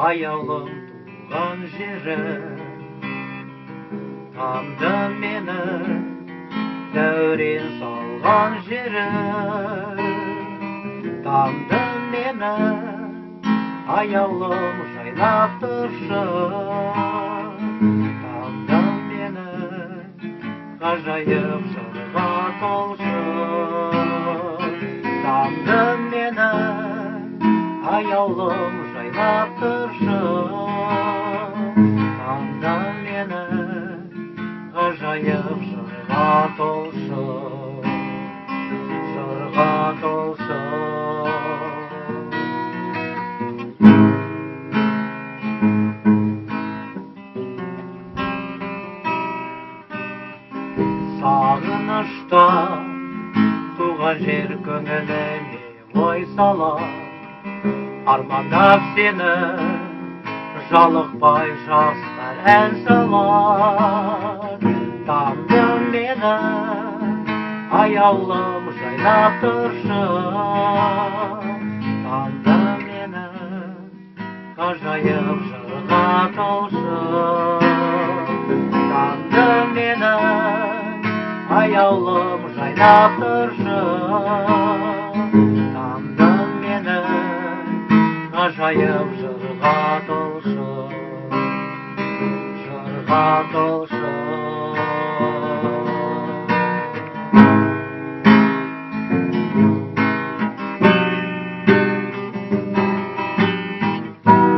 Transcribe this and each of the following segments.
аяулым туған жерім. Тамды мені дәурен салған жерім. Тамды мені аяулым жайлап тұршы. Тамды мені ғажайып жырға толшы. Тамды мені аяулым жайлап тұршы. Тамды мені ғажайып жырға толшы. Жырға толшы. Сағынышта туған жер көңіліме ой салар. Армандап сені жалықпай жастар ән салар. Тамды мені аяулым жайлап тұршы. Тамды мені ғажайып жырға толшы. Тамды мені аяулым жайлап тұршы. Тамды мені ғажайып жырға толшы. Жырға толшы.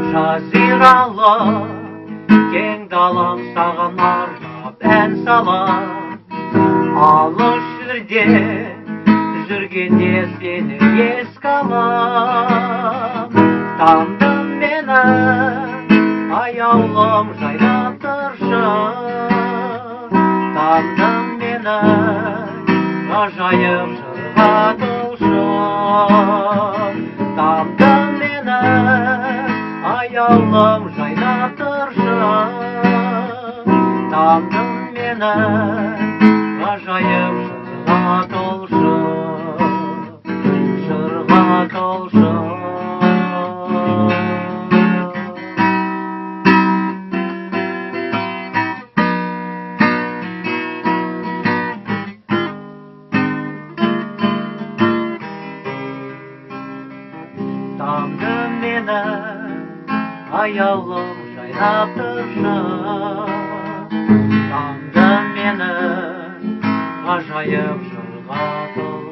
Жазиралы кең далам саған арнап ән салар. Алыс жерде жүргенде сені еске алам. Тамды мені аяулым жайлап тұршы. Тамды мені ғажайып жырға толшы. Тамды мені аяулым жайлап тұршы. Тамды мені ғажайып жырға толшы. Жырға толшы. Тамды мені аяулым жайлап тұршы. Тамды мені ғажайып жырға толшы.